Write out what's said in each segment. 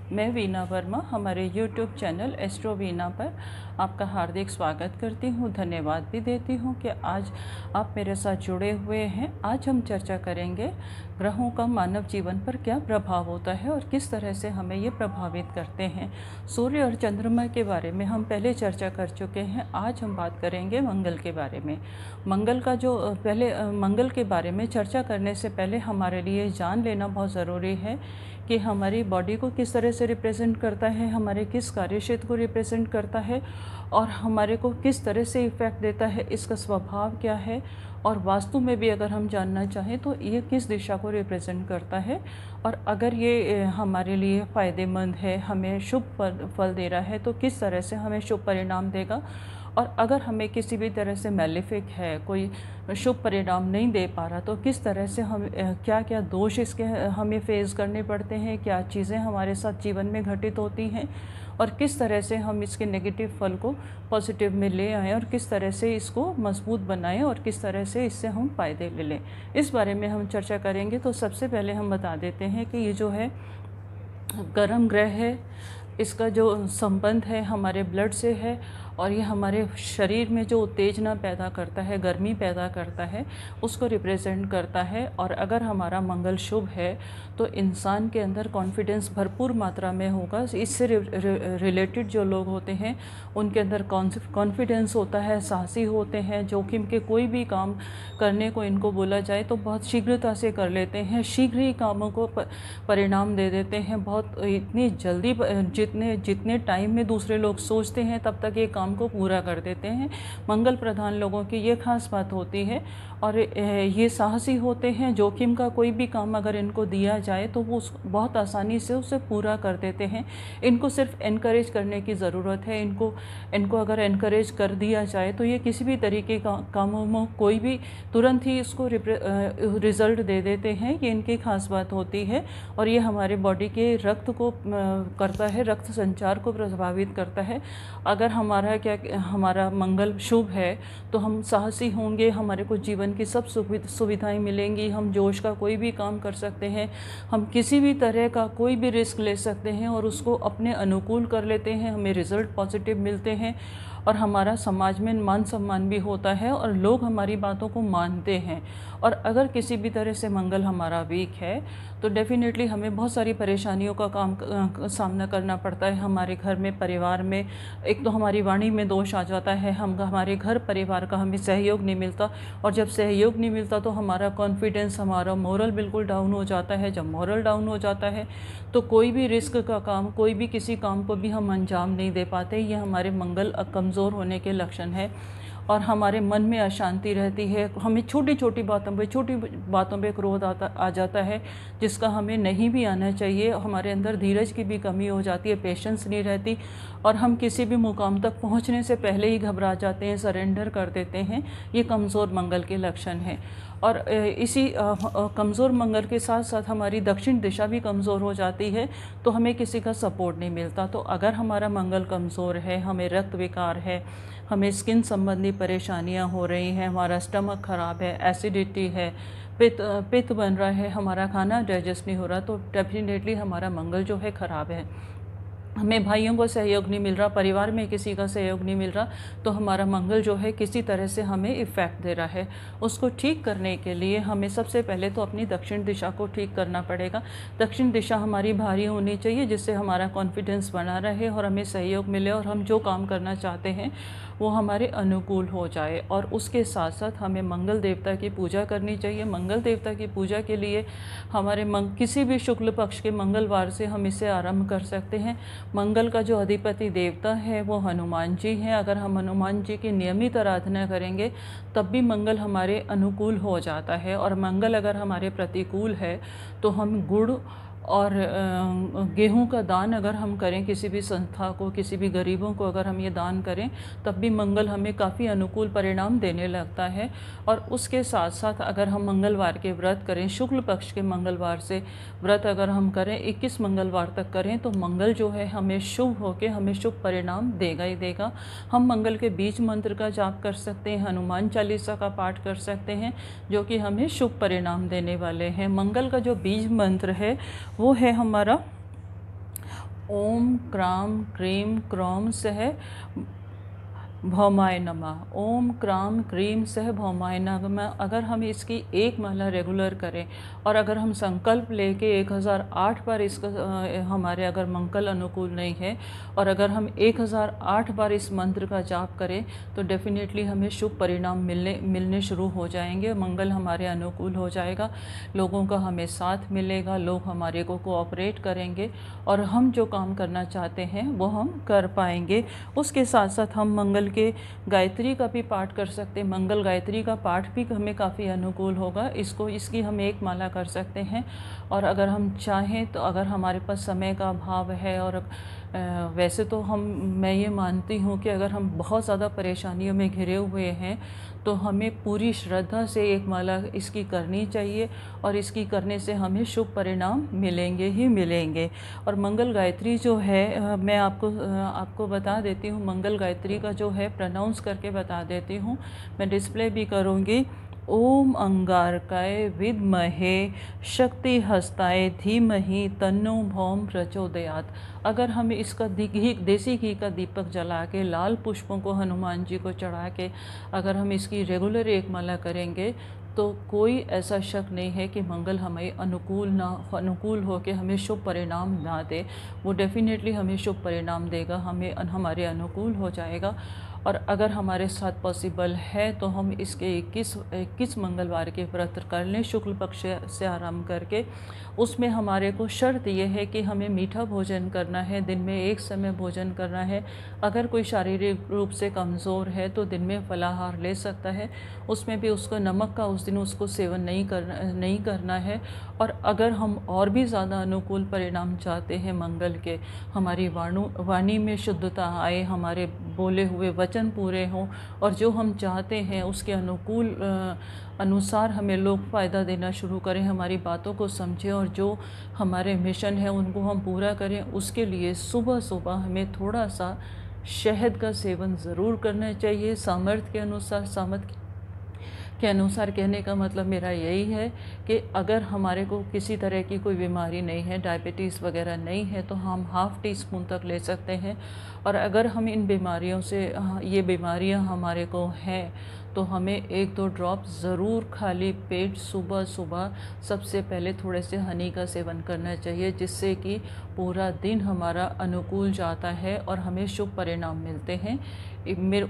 मैं वीना वर्मा हमारे YouTube channel astro Veena पर आपका हार्दिक स्वागत करती हूँ। धन्यवाद भी देती हूँ कि आज आप मेरे साथ जुड़े हुए हैं। आज हम चर्चा करेंगे ग्रहों का मानव जीवन पर क्या प्रभाव होता है और किस तरह से हमें ये प्रभावित करते हैं। सूर्य और चंद्रमा के बारे में हम पहले चर्चा कर चुके हैं। आज हम बात करेंगे मंगल के बारे में। मंगल के बारे में चर्चा करने से पहले हमारे लिए जान लेना बहुत ज़रूरी है कि हमारी बॉडी को किस तरह से रिप्रेजेंट करता है, हमारे किस कार्य क्षेत्र को रिप्रेजेंट करता है और हमारे को किस तरह से इफ़ेक्ट देता है, इसका स्वभाव क्या है। और वास्तु में भी अगर हम जानना चाहें तो ये किस दिशा को रिप्रेजेंट करता है और अगर ये हमारे लिए फ़ायदेमंद है, हमें शुभ फल दे रहा है तो किस तरह से हमें शुभ परिणाम देगा। और अगर हमें किसी भी तरह से मैलेफिक है, कोई शुभ परिणाम नहीं दे पा रहा तो किस तरह से हम क्या क्या दोष इसके हमें फेस करने पड़ते हैं, क्या चीज़ें हमारे साथ जीवन में घटित होती हैं और किस तरह से हम इसके नेगेटिव फल को पॉजिटिव में ले आएँ और किस तरह से इसको मजबूत बनाएं और किस तरह से इससे हम फ़ायदे ले लें, इस बारे में हम चर्चा करेंगे। तो सबसे पहले हम बता देते हैं कि ये जो है गर्म ग्रह है, इसका जो संबंध है हमारे ब्लड से है और ये हमारे शरीर में जो उत्तेजना पैदा करता है, गर्मी पैदा करता है, उसको रिप्रेजेंट करता है। और अगर हमारा मंगल शुभ है तो इंसान के अंदर कॉन्फिडेंस भरपूर मात्रा में होगा। इससे रिलेटेड जो लोग होते हैं उनके अंदर कॉन्फिडेंस होता है, साहसी होते हैं, जोखिम के कोई भी काम करने को इनको बोला जाए तो बहुत शीघ्रता से कर लेते हैं, शीघ्र ही कामों को परिणाम दे देते हैं। बहुत इतनी जल्दी जितने टाइम में दूसरे लोग सोचते हैं तब तक ये काम को पूरा कर देते हैं। मंगल प्रधान लोगों की ये खास बात होती है और ये साहसी होते हैं। जोखिम का कोई भी काम अगर इनको दिया जाए तो वो बहुत आसानी से उसे पूरा कर देते हैं। इनको सिर्फ एनकरेज करने की ज़रूरत है। इनको अगर एनकरेज कर दिया जाए तो ये किसी भी तरीके का कामों में कोई भी तुरंत ही इसको रिज़ल्ट दे देते हैं। ये इनकी खास बात होती है और ये हमारे बॉडी के रक्त को करता है, रक्त संचार को प्रभावित करता है। अगर हमारा मंगल शुभ है तो हम साहसी होंगे, हमारे को जीवन की सब सुविधाएं मिलेंगी, हम जोश का कोई भी काम कर सकते हैं, हम किसी भी तरह का कोई भी रिस्क ले सकते हैं और उसको अपने अनुकूल कर लेते हैं, हमें रिज़ल्ट पॉजिटिव मिलते हैं और हमारा समाज में मान सम्मान भी होता है और लोग हमारी बातों को मानते हैं। और अगर किसी भी तरह से मंगल हमारा वीक है तो डेफिनेटली हमें बहुत सारी परेशानियों का सामना करना पड़ता है। हमारे घर में, परिवार में एक तो हमारी वाणी में दोष आ जाता है, हमारे घर परिवार का हमें सहयोग नहीं मिलता और जब सहयोग नहीं मिलता तो हमारा कॉन्फिडेंस, हमारा मोरल बिल्कुल डाउन हो जाता है। जब मोरल डाउन हो जाता है तो कोई भी रिस्क का काम, कोई भी किसी काम को भी हम अंजाम नहीं दे पाते। ये हमारे मंगल कमज़ोर होने के लक्षण है और हमारे मन में अशांति रहती है। हमें छोटी बातों पे क्रोध आ जाता है जिसका हमें नहीं भी आना चाहिए। हमारे अंदर धीरज की भी कमी हो जाती है, पेशेंस नहीं रहती और हम किसी भी मुकाम तक पहुंचने से पहले ही घबरा जाते हैं, सरेंडर कर देते हैं। ये कमज़ोर मंगल के लक्षण हैं। और इसी कमज़ोर मंगल के साथ साथ हमारी दक्षिण दिशा भी कमज़ोर हो जाती है तो हमें किसी का सपोर्ट नहीं मिलता। तो अगर हमारा मंगल कमज़ोर है, हमें रक्त विकार है, हमें स्किन संबंधी परेशानियां हो रही हैं, हमारा स्टमक ख़राब है, एसिडिटी है, पित्त बन रहा है, हमारा खाना डाइजेस्ट नहीं हो रहा तो डेफिनेटली हमारा मंगल जो है ख़राब है। हमें भाइयों का सहयोग नहीं मिल रहा, परिवार में किसी का सहयोग नहीं मिल रहा तो हमारा मंगल जो है किसी तरह से हमें इफ़ेक्ट दे रहा है। उसको ठीक करने के लिए हमें सबसे पहले तो अपनी दक्षिण दिशा को ठीक करना पड़ेगा। दक्षिण दिशा हमारी भारी होनी चाहिए जिससे हमारा कॉन्फिडेंस बना रहे और हमें सहयोग मिले और हम जो काम करना चाहते हैं वो हमारे अनुकूल हो जाए। और उसके साथ साथ हमें मंगल देवता की पूजा करनी चाहिए। मंगल देवता की पूजा के लिए हमारे किसी भी शुक्ल पक्ष के मंगलवार से हम इसे आरंभ कर सकते हैं। मंगल का जो अधिपति देवता है वो हनुमान जी हैं। अगर हम हनुमान जी की नियमित आराधना करेंगे तब भी मंगल हमारे अनुकूल हो जाता है। और मंगल अगर हमारे प्रतिकूल है तो हम गुड़ और गेहूं का दान अगर हम करें, किसी भी संस्था को, किसी भी गरीबों को अगर हम ये दान करें तब भी मंगल हमें काफ़ी अनुकूल परिणाम देने लगता है। और उसके साथ साथ अगर हम मंगलवार के व्रत करें, शुक्ल पक्ष के मंगलवार से व्रत अगर हम करें, 21 मंगलवार तक करें तो मंगल जो है हमें शुभ होकर हमें शुभ परिणाम देगा ही देगा। हम मंगल के बीज मंत्र का जाप कर सकते हैं, हनुमान चालीसा का पाठ कर सकते हैं जो कि हमें शुभ परिणाम देने वाले हैं। मंगल का जो बीज मंत्र है वो है हमारा ओम क्राम क्रीम क्रौम सह भौमाय नमः। ओम क्राम क्रीम सह भौमाय नमः। अगर हम इसकी एक माला रेगुलर करें और अगर हम संकल्प लेके 1008 बार इसका हमारे अगर मंगल अनुकूल नहीं है और अगर हम 1008 बार इस मंत्र का जाप करें तो डेफिनेटली हमें शुभ परिणाम मिलने शुरू हो जाएंगे। मंगल हमारे अनुकूल हो जाएगा, लोगों का हमें साथ मिलेगा, लोग हमारे को कोऑपरेट करेंगे और हम जो काम करना चाहते हैं वो हम कर पाएंगे। उसके साथ साथ हम मंगल के गायत्री का भी पाठ कर सकते हैं। मंगल गायत्री का पाठ भी हमें काफ़ी अनुकूल होगा। इसकी हम एक माला कर सकते हैं और अगर हम चाहें तो अगर हमारे पास समय का अभाव है और वैसे तो मैं ये मानती हूँ कि अगर हम बहुत ज़्यादा परेशानियों में घिरे हुए हैं तो हमें पूरी श्रद्धा से एक माला इसकी करनी चाहिए और इसकी करने से हमें शुभ परिणाम मिलेंगे ही मिलेंगे। और मंगल गायत्री जो है मैं आपको बता देती हूँ। मंगल गायत्री का जो है प्रोनाउंस करके बता देती हूँ, मैं डिस्प्ले भी करूँगी। ओम अंगारकाय विद्महे शक्ति हस्ताय धीमहि तन्नो भौम प्रचोदयात्। अगर हम इसका देसी घी का दीपक जला के लाल पुष्पों को हनुमान जी को चढ़ा के अगर हम इसकी रेगुलर एक माला करेंगे तो कोई ऐसा शक नहीं है कि मंगल हमें अनुकूल हो के हमें शुभ परिणाम ना दे। वो डेफिनेटली हमें शुभ परिणाम देगा, हमारे अनुकूल हो जाएगा। और अगर हमारे साथ पॉसिबल है तो हम इसके 21 मंगलवार के व्रत कर लें शुक्ल पक्ष से आरंभ करके। उसमें हमारे को शर्त यह है कि हमें मीठा भोजन करना है, दिन में एक समय भोजन करना है। अगर कोई शारीरिक रूप से कमज़ोर है तो दिन में फलाहार ले सकता है, उसमें भी उसको नमक का उस दिन उसको सेवन नहीं करना है। और अगर हम और भी ज़्यादा अनुकूल परिणाम चाहते हैं मंगल के, हमारी वाणी में शुद्धता आए, हमारे बोले हुए वचन पूरे हों और जो हम चाहते हैं उसके अनुसार हमें लोग फ़ायदा देना शुरू करें, हमारी बातों को समझें और जो हमारे मिशन है उनको हम पूरा करें, उसके लिए सुबह सुबह हमें थोड़ा सा शहद का सेवन ज़रूर करना चाहिए। सामर्थ्य के अनुसार कहने का मतलब मेरा यही है कि अगर हमारे को किसी तरह की कोई बीमारी नहीं है, डायबिटीज़ वगैरह नहीं है, तो हम ½ टीस्पून तक ले सकते हैं। और अगर हम इन बीमारियों से ये बीमारियां हमारे को हैं तो हमें 1-2 ड्रॉप ज़रूर खाली पेट सुबह सुबह सबसे पहले थोड़े से हनी का सेवन करना चाहिए, जिससे कि पूरा दिन हमारा अनुकूल जाता है और हमें शुभ परिणाम मिलते हैं।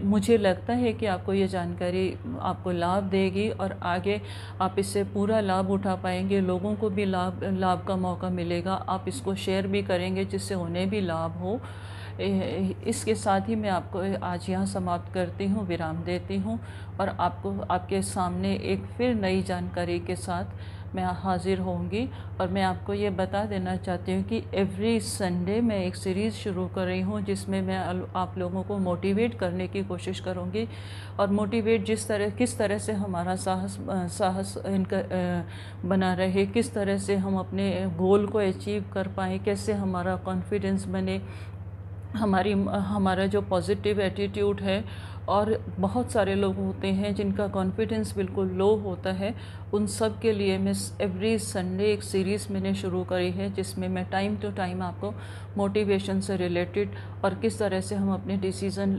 मुझे लगता है कि आपको ये जानकारी आपको लाभ देगी और आगे आप इससे पूरा लाभ उठा पाएंगे, लोगों को भी लाभ का मौका मिलेगा, आप इसको शेयर भी करेंगे जिससे उन्हें भी लाभ हो। इसके साथ ही मैं आपको आज यहाँ समाप्त करती हूँ, विराम देती हूँ और आपके सामने एक फिर नई जानकारी के साथ मैं हाज़िर होंगी। और मैं आपको ये बता देना चाहती हूँ कि एवरी संडे मैं एक सीरीज़ शुरू कर रही हूँ जिसमें मैं आप लोगों को मोटिवेट करने की कोशिश करूँगी और मोटिवेट किस तरह से हमारा साहस बना रहे, किस तरह से हम अपने गोल को अचीव कर पाएँ, कैसे हमारा कॉन्फिडेंस बने, हमारा जो पॉजिटिव एटीट्यूड है। और बहुत सारे लोग होते हैं जिनका कॉन्फिडेंस बिल्कुल लो होता है, उन सब के लिए मैं एवरी संडे एक सीरीज़ मैंने शुरू करी है जिसमें मैं टाइम टू टाइम आपको मोटिवेशन से रिलेटेड और किस तरह से हम अपने डिसीज़न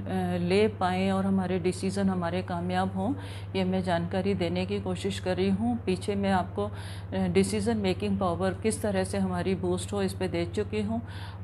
ले पाएँ और हमारे डिसीज़न हमारे कामयाब हों, ये मैं जानकारी देने की कोशिश कर रही हूँ। पीछे मैं आपको डिसीज़न मेकिंग पावर किस तरह से हमारी बूस्ट हो इस पे दे चुकी हूँ।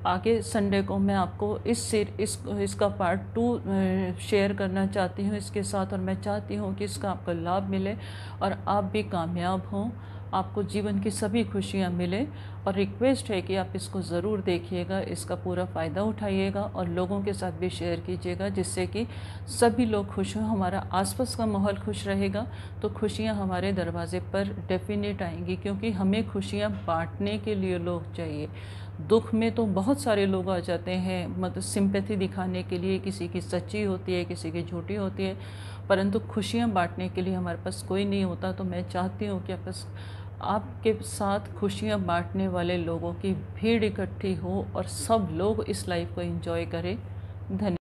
आगे संडे को मैं आपको इसका पार्ट 2 शेयर करना चाहती हूँ इसके साथ, और मैं चाहती हूँ कि इसका आपको लाभ मिले और आप भी कामयाब हों, आपको जीवन की सभी खुशियाँ मिले। और रिक्वेस्ट है कि आप इसको ज़रूर देखिएगा, इसका पूरा फ़ायदा उठाइएगा और लोगों के साथ भी शेयर कीजिएगा जिससे कि सभी लोग खुश हों, हमारा आसपास का माहौल खुश रहेगा तो खुशियाँ हमारे दरवाज़े पर डेफिनेट आएंगी, क्योंकि हमें खुशियाँ बांटने के लिए लोग चाहिए। दुख में तो बहुत सारे लोग आ जाते हैं, मतलब सिंपैथी दिखाने के लिए, किसी की सच्ची होती है किसी की झूठी होती है, परंतु खुशियाँ बांटने के लिए हमारे पास कोई नहीं होता। तो मैं चाहती हूँ कि आपके साथ खुशियाँ बांटने वाले लोगों की भीड़ इकट्ठी हो और सब लोग इस लाइफ को एंजॉय करें। धन्यवाद।